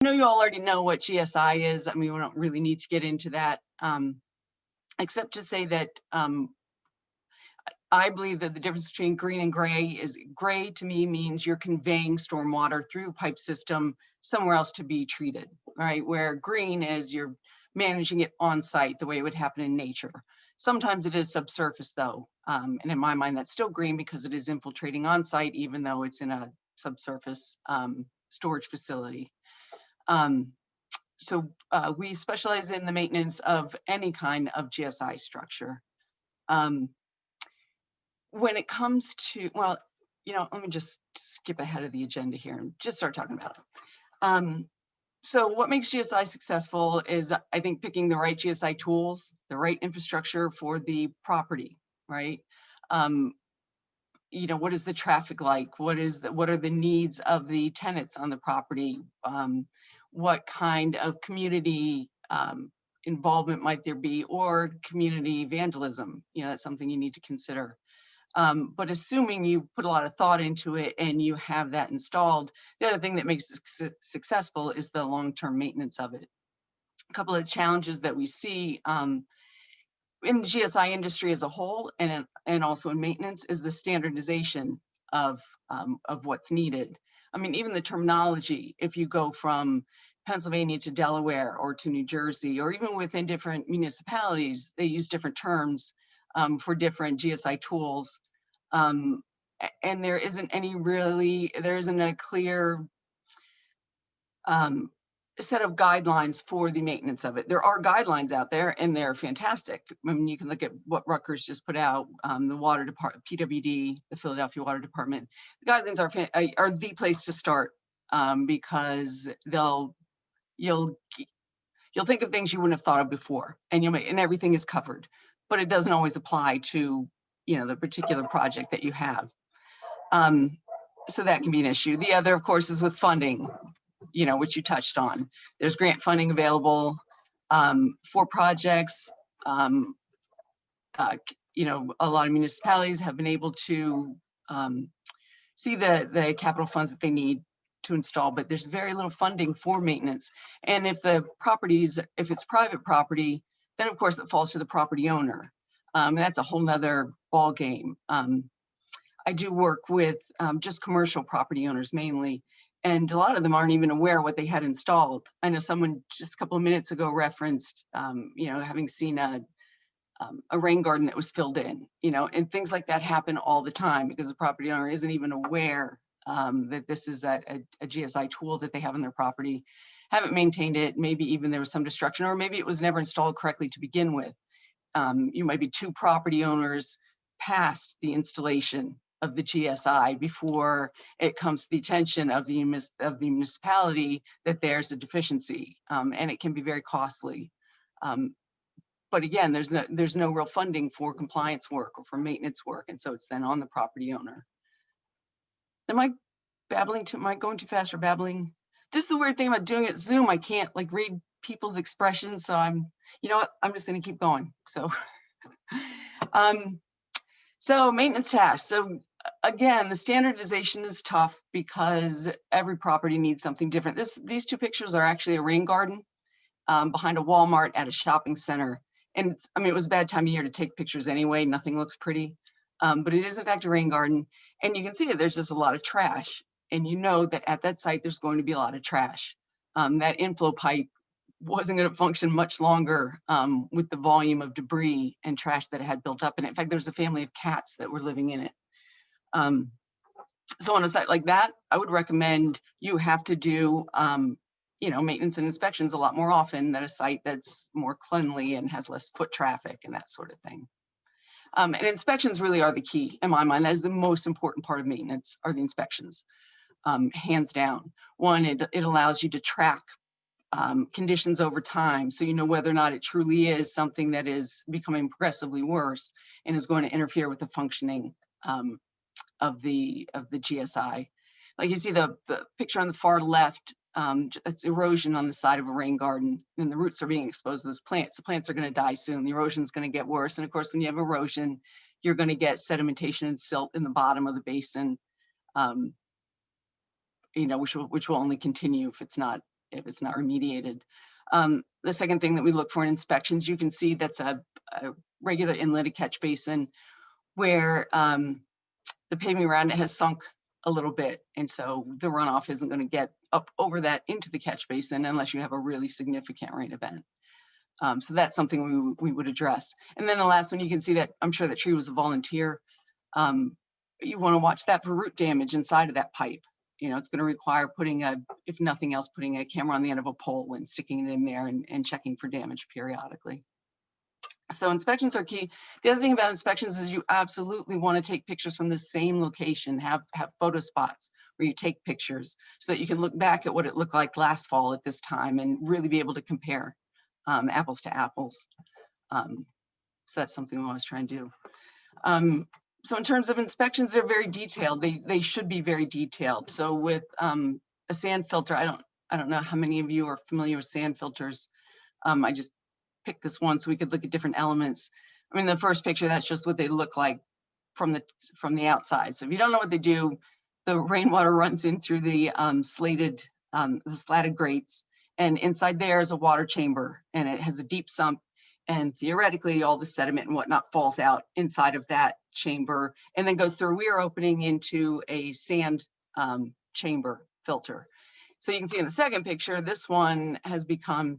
I know you all already know what GSI is. I mean, we don't really need to get into that, except to say that I believe that the difference between green and gray is gray to me means you're conveying stormwater through the pipe system somewhere else to be treated, right? Where green is you're managing it on site the way it would happen in nature. Sometimes it is subsurface though. And in my mind, that's still green because it is infiltrating on site, even though it's in a subsurface storage facility. So we specialize in the maintenance of any kind of GSI structure. When it comes to, well, let me just skip ahead of the agenda here and just start talking about it. So what makes GSI successful is, I think, picking the right GSI tools, the right infrastructure for the property, right? What is the traffic like? What are the needs of the tenants on the property? What kind of community involvement might there be, or community vandalism? That's something you need to consider. But assuming you put a lot of thought into it and you have that installed, the other thing that makes it successful is the long-term maintenance of it. A couple of challenges that we see in the GSI industry as a whole, and also in maintenance, is the standardization of what's needed. I mean, even the terminology, if you go from Pennsylvania to Delaware or to New Jersey, or even within different municipalities, they use different terms for different GSI tools. And there isn't a clear set of guidelines for the maintenance of it. There are guidelines out there and they're fantastic. I mean, you can look at what Rutgers just put out, the water department, PWD, the Philadelphia Water Department. The guidelines are the place to start because you'll think of things you wouldn't have thought of before, and everything is covered, but it doesn't always apply to the particular project that you have. So that can be an issue. The other, of course, is with funding, which you touched on. There's grant funding available for projects. A lot of municipalities have been able to see the capital funds that they need to install, but there's very little funding for maintenance. And if it's private property, then of course it falls to the property owner. That's a whole nother ball game. I do work with just commercial property owners mainly, and a lot of them aren't even aware what they had installed. I know someone just a couple of minutes ago referenced, having seen a rain garden that was filled in, and things like that happen all the time because the property owner isn't even aware that this is a GSI tool that they have on their property, haven't maintained it, maybe even there was some destruction, or maybe it was never installed correctly to begin with. You might be two property owners past the installation of the GSI before it comes to the attention of the municipality that there's a deficiency, and it can be very costly. But again, there's no real funding for compliance work or for maintenance work, and so it's then on the property owner. Am I going too fast or babbling? This is the weird thing about doing it Zoom. I can't read people's expressions, so I'm just going to keep going. So, so maintenance tasks. So again, the standardization is tough because every property needs something different. These two pictures are actually a rain garden behind a Walmart at a shopping center. And it was a bad time of year to take pictures anyway. Nothing looks pretty, but it is in fact a rain garden. And you can see that there's just a lot of trash. And you know that at that site, there's going to be a lot of trash. That inflow pipe wasn't going to function much longer with the volume of debris and trash that it had built up. And in fact, there's a family of cats that were living in it. So on a site like that, I would recommend you have to do maintenance and inspections a lot more often than a site that's more cleanly and has less foot traffic and that sort of thing. And inspections really are the key in my mind. That is the most important part of maintenance, are the inspections, hands down. One, it allows you to track conditions over time, so you know whether or not it truly is something that is becoming progressively worse and is going to interfere with the functioning of the GSI. Like you see the picture on the far left, it's erosion on the side of a rain garden, and the roots are being exposed to those plants. The plants are going to die soon. The erosion is going to get worse, and of course, when you have erosion, you're going to get sedimentation and silt in the bottom of the basin, which will only continue if it's not if it's not remediated. The second thing that we look for in inspections, you can see that's a regular inlet, a catch basin, where the paving around it has sunk a little bit. And so the runoff isn't going to get up over that into the catch basin unless you have a really significant rain event. So that's something we would address. And then the last one, you can see that I'm sure that tree was a volunteer. You want to watch that for root damage inside of that pipe. You know, it's going to require putting if nothing else, putting a camera on the end of a pole and sticking it in there and checking for damage periodically. So inspections are key. The other thing about inspections is you absolutely want to take pictures from the same location, have photo spots where you take pictures so that you can look back at what it looked like last fall at this time and really be able to compare apples to apples. So that's something we always try and do. So in terms of inspections, they're very detailed. They should be very detailed. So with a sand filter, I don't know how many of you are familiar with sand filters. I just picked this one so we could look at different elements. I mean, the first picture, that's just what they look like from the outside. So if you don't know what they do, the rainwater runs in through the slatted grates, and inside there is a water chamber, and it has a deep sump, and theoretically all the sediment and whatnot falls out inside of that chamber and then goes through a weir opening into a sand chamber filter. So you can see in the second picture, this one has become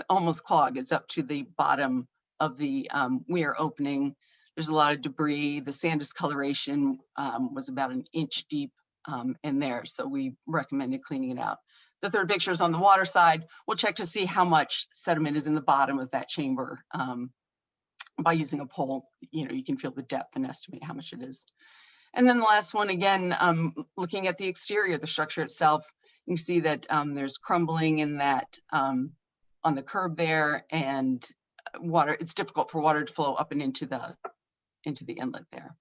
almost clogged. It's up to the bottom of the weir opening. There's a lot of debris. The sand discoloration was about an inch deep in there, so we recommended cleaning it out. The third picture is on the water side. We'll check to see how much sediment is in the bottom of that chamber. By using a pole, you know, you can feel the depth and estimate how much it is. And then the last one, again, looking at the exterior, the structure itself, you see that there's crumbling in that on the curb there, and water, it's difficult for water to flow up and into the inlet there.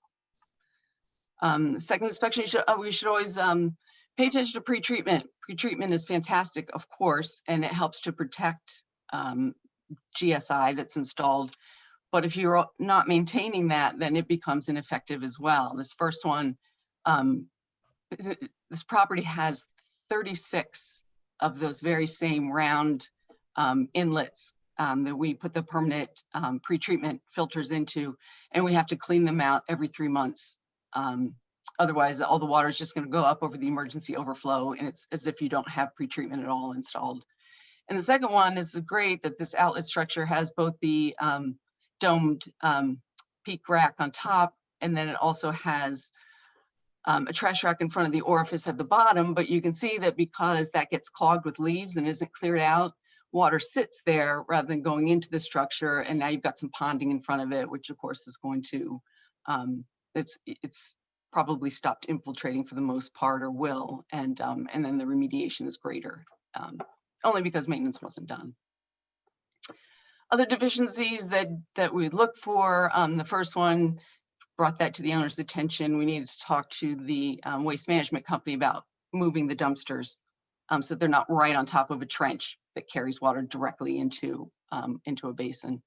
Second inspection, we should always pay attention to pretreatment. Pretreatment is fantastic, of course, and it helps to protect GSI that's installed. But if you're not maintaining that, then it becomes ineffective as well. This first one, this property has 36 of those very same round inlets that we put the permanent pretreatment filters into, and we have to clean them out every 3 months. Otherwise, all the water is just going to go up over the emergency overflow, and it's as if you don't have pretreatment at all installed. And the second one is great that this outlet structure has both the domed peak rack on top, and then it also has a trash rack in front of the orifice at the bottom. But you can see that because that gets clogged with leaves and isn't cleared out, water sits there rather than going into the structure, and now you've got some ponding in front of it, which of course is going to it's probably stopped infiltrating for the most part, or will, and then the remediation is greater, only because maintenance wasn't done. Other deficiencies that we look for, the first one, brought that to the owner's attention. We needed to talk to the waste management company about moving the dumpsters so that they're not right on top of a trench that carries water directly into a basin.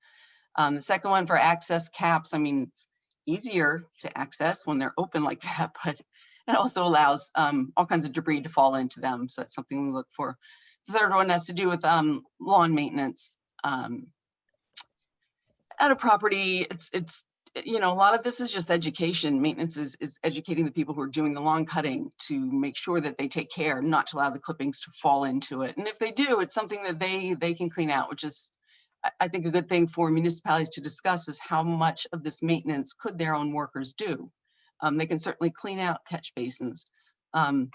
The second one, for access caps, I mean, it's easier to access when they're open like that, but it also allows all kinds of debris to fall into them. So that's something we look for. The third one has to do with lawn maintenance. At a property, it's you know, a lot of this is just education. Maintenance is educating the people who are doing the lawn cutting to make sure that they take care not to allow the clippings to fall into it. And if they do, it's something that they can clean out, which is, I think, a good thing for municipalities to discuss, is how much of this maintenance could their own workers do. They can certainly clean out catch basins. And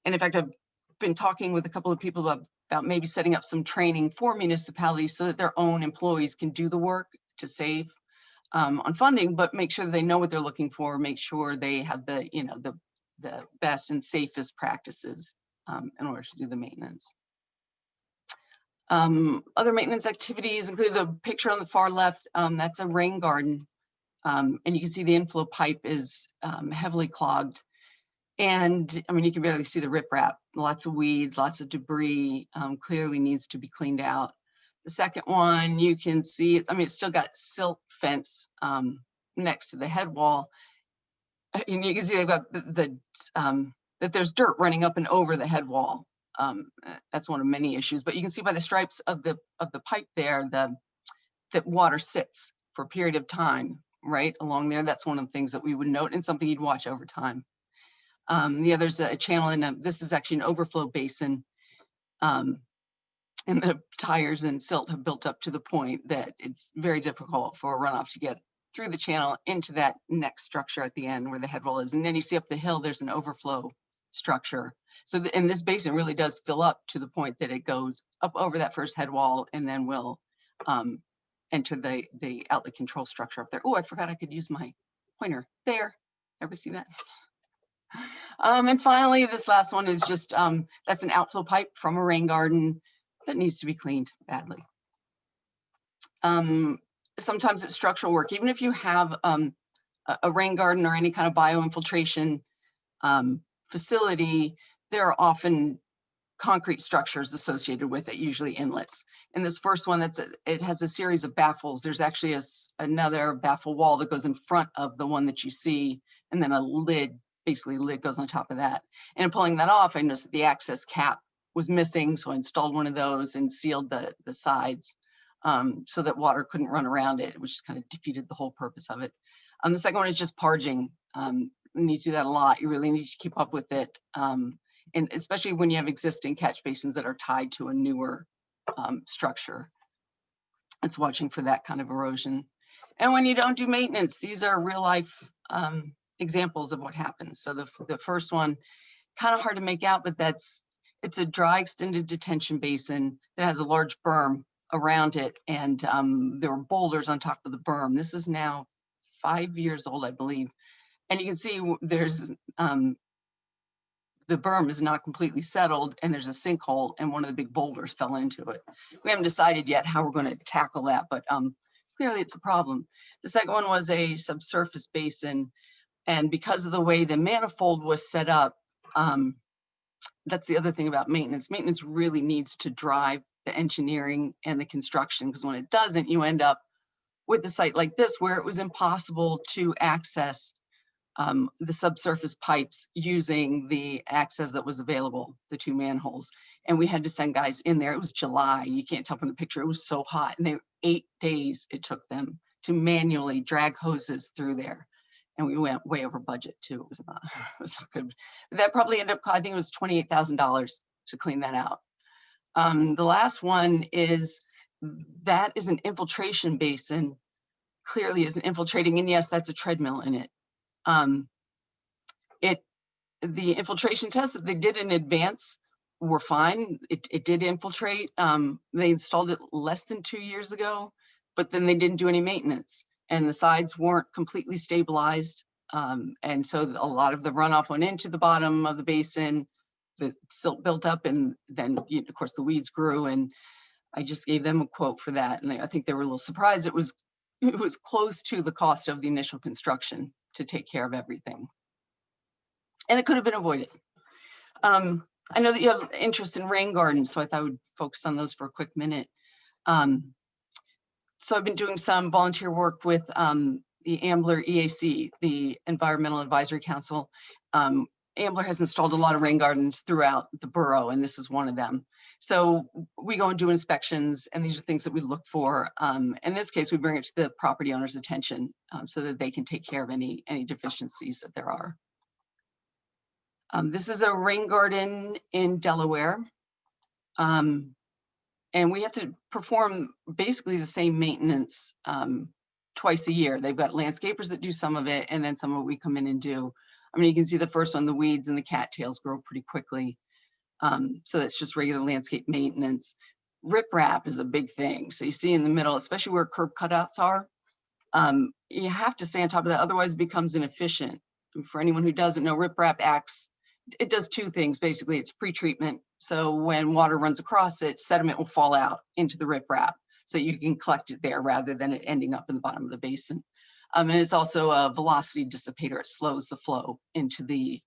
in fact, I've been talking with a couple of people about maybe setting up some training for municipalities so that their own employees can do the work to save on funding, but make sure that they know what they're looking for, make sure they have the, you know, the best and safest practices in order to do the maintenance. Other maintenance activities include the picture on the far left. That's a rain garden, and you can see the inflow pipe is heavily clogged. And I mean, you can barely see the riprap, lots of weeds, lots of debris, clearly needs to be cleaned out. The second one, you can see, I mean, it's still got silt fence next to the head wall. And you can see they've got that there's dirt running up and over the head wall. That's one of many issues, but you can see by the stripes of the pipe there, that water sits for a period of time right along there. That's one of the things that we would note and something you'd watch over time. The other's a channel, and this is actually an overflow basin. And the tires and silt have built up to the point that it's very difficult for a runoff to get through the channel into that next structure at the end where the head wall is. And then you see up the hill, there's an overflow structure. So, and this basin really does fill up to the point that it goes up over that first head wall and then will enter the outlet control structure up there. Oh, I forgot I could use my pointer there. Everybody see that? And finally, this last one is just, that's an outflow pipe from a rain garden that needs to be cleaned badly. Sometimes it's structural work. Even if you have a rain garden or any kind of bioinfiltration facility, there are often concrete structures associated with it, usually inlets. In this first one, it has a series of baffles. There's actually another baffle wall that goes in front of the one that you see, and then a lid, basically lid goes on top of that. And in pulling that off, I noticed that the access cap was missing, so I installed one of those and sealed the sides so that water couldn't run around it, which kind of defeated the whole purpose of it. The second one is just parging. You need to do that a lot. You really need to keep up with it, and especially when you have existing catch basins that are tied to a newer structure. It's watching for that kind of erosion. And when you don't do maintenance, these are real life examples of what happens. So the first one, kind of hard to make out, but it's a dry extended detention basin that has a large berm around it, and there were boulders on top of the berm. This is now 5 years old, I believe, and you can see there's the berm is not completely settled, and there's a sinkhole, and one of the big boulders fell into it. We haven't decided yet how we're going to tackle that, but clearly it's a problem. The second one was a subsurface basin, and because of the way the manifold was set up, that's the other thing about maintenance. Maintenance really needs to drive the engineering and the construction, because when it doesn't, you end up with a site like this where it was impossible to access the subsurface pipes using the access that was available, the 2 manholes. And we had to send guys in there. It was July. You can't tell from the picture. It was so hot. And 8 days it took them to manually drag hoses through there. And we went way over budget too. It was not good. But that probably ended up, I think it was $28,000 to clean that out. The last one is, that is an infiltration basin, clearly isn't infiltrating. And yes, that's a treadmill in it. The infiltration tests that they did in advance were fine. It did infiltrate. They installed it less than 2 years ago, but then they didn't do any maintenance, and the sides weren't completely stabilized. And so a lot of the runoff went into the bottom of the basin, the silt built up, and then of course the weeds grew, and I just gave them a quote for that. And I think they were a little surprised. It was close to the cost of the initial construction to take care of everything. And it could have been avoided. I know that you have interest in rain gardens, so I thought I would focus on those for a quick minute. So I've been doing some volunteer work with the Ambler EAC, the Environmental Advisory Council. Ambler has installed a lot of rain gardens throughout the borough, and this is one of them. So we go and do inspections, and these are things that we look for. In this case, we bring it to the property owner's attention so that they can take care of any deficiencies that there are. This is a rain garden in Delaware. And we have to perform basically the same maintenance twice a year. They've got landscapers that do some of it, and then some of it we come in and do. I mean, you can see the first one, the weeds and the cattails grow pretty quickly. So that's just regular landscape maintenance. Riprap is a big thing. So you see in the middle, especially where curb cutouts are, you have to stay on top of that, otherwise it becomes inefficient. And for anyone who doesn't know, riprap it does 2 things. Basically, it's pretreatment. So when water runs across it, sediment will fall out into the riprap, so you can collect it there rather than it ending up in the bottom of the basin. And it's also a velocity dissipator. It slows the flow into the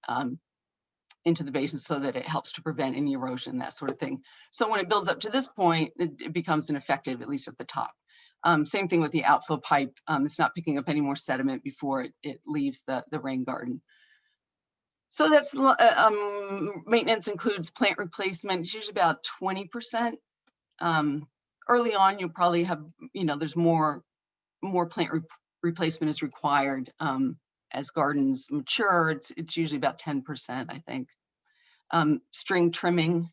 basin so that it helps to prevent any erosion, that sort of thing. So when it builds up to this point, it becomes ineffective, at least at the top. Same thing with the outflow pipe. It's not picking up any more sediment before it leaves the rain garden. So that's maintenance includes plant replacement. It's usually about 20%. Early on, you'll probably have, there's more plant replacement is required. As gardens mature, it's usually about 10%, I think. String trimming,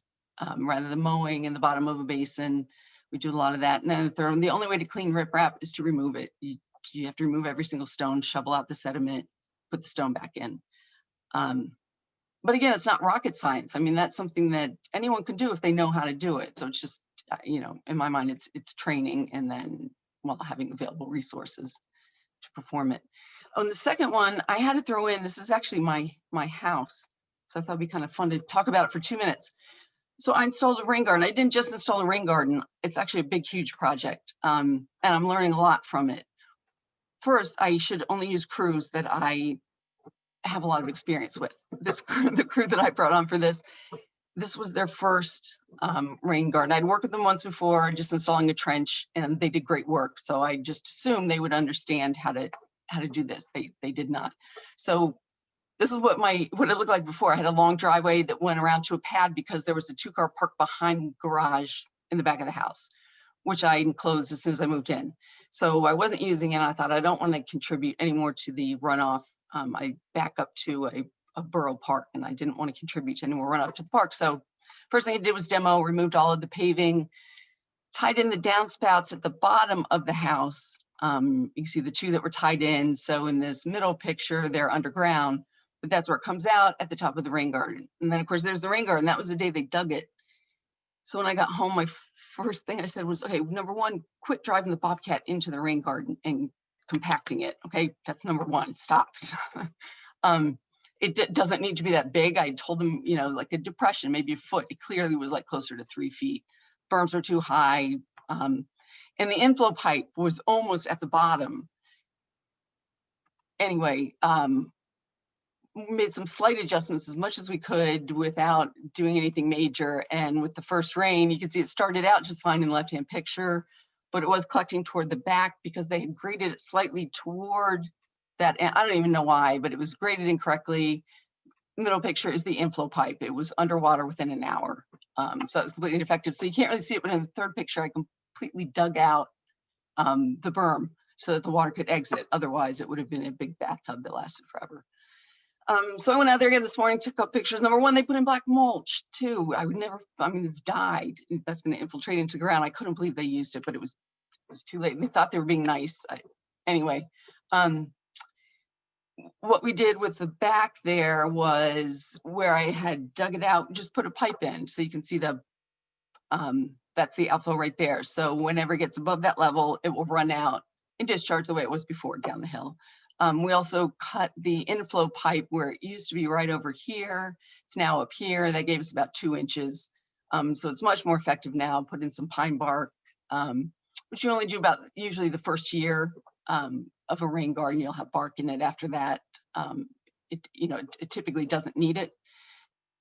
rather than mowing in the bottom of a basin. We do a lot of that. And then the only way to clean riprap is to remove it. You have to remove every single stone, shovel out the sediment, put the stone back in. But again, it's not rocket science. I mean, that's something that anyone can do if they know how to do it. So it's just, in my mind, it's training and then, well, having available resources to perform it. On the second one, I had to throw in, this is actually my house. So I thought it'd be kind of fun to talk about it for 2 minutes. So I installed a rain garden. I didn't just install a rain garden. It's actually a big, huge project. And I'm learning a lot from it. First, I should only use crews that I have a lot of experience with. The crew that I brought on for this was their first rain garden. I'd worked with them once before, just installing a trench, and they did great work. So I just assumed they would understand how to do this. They did not. So this is what it looked like before. I had a long driveway that went around to a pad because there was a 2-car park behind garage in the back of the house, which I enclosed as soon as I moved in. So I wasn't using it. I thought I don't want to contribute anymore to the runoff. I back up to a borough park, and I didn't want to contribute to any more runoff to the park. So first thing I did was demo, removed all of the paving, tied in the downspouts at the bottom of the house. You can see the 2 that were tied in. So in this middle picture, they're underground, but that's where it comes out at the top of the rain garden. And then of course there's the rain garden. That was the day they dug it. So when I got home, my first thing I said was, okay, number 1, quit driving the Bobcat into the rain garden and compacting it. Okay, that's number 1, stop. It doesn't need to be that big. I told them, like a depression, maybe a foot. It clearly was like closer to 3 feet. Berms were too high. And the inflow pipe was almost at the bottom. Anyway, made some slight adjustments as much as we could without doing anything major. And with the first rain, you can see it started out just fine in the left-hand picture, but it was collecting toward the back because they had graded it slightly toward that. I don't even know why, but it was graded incorrectly. Middle picture is the inflow pipe. It was underwater within an hour. So it was completely ineffective. So you can't really see it, but in the third picture, I completely dug out the berm so that the water could exit. Otherwise, it would have been a big bathtub that lasted forever. So I went out there again this morning, took up pictures. Number 1, they put in black mulch too. It's dyed. That's going to infiltrate into the ground. I couldn't believe they used it, but it was too late. They thought they were being nice. Anyway, what we did with the back there was where I had dug it out, just put a pipe in. So you can see that's the outflow right there. So whenever it gets above that level, it will run out and discharge the way it was before down the hill. We also cut the inflow pipe where it used to be right over here. It's now up here. That gave us about 2 inches. So it's much more effective now. Put in some pine bark, which you only do about usually the first year of a rain garden. You'll have bark in it after that. It typically doesn't need it,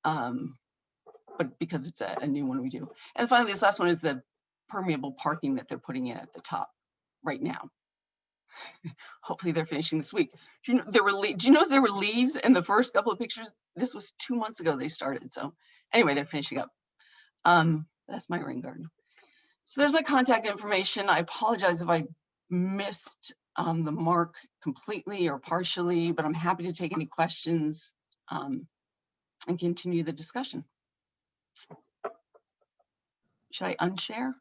but because it's a new one we do. And finally, this last one is the permeable parking that they're putting in at the top right now. Hopefully they're finishing this week. Do you notice there were leaves in the first couple of pictures? This was 2 months ago they started. So anyway, they're finishing up. That's my rain garden. So there's my contact information. I apologize if I missed the mark completely or partially, but I'm happy to take any questions and continue the discussion. Should I unshare?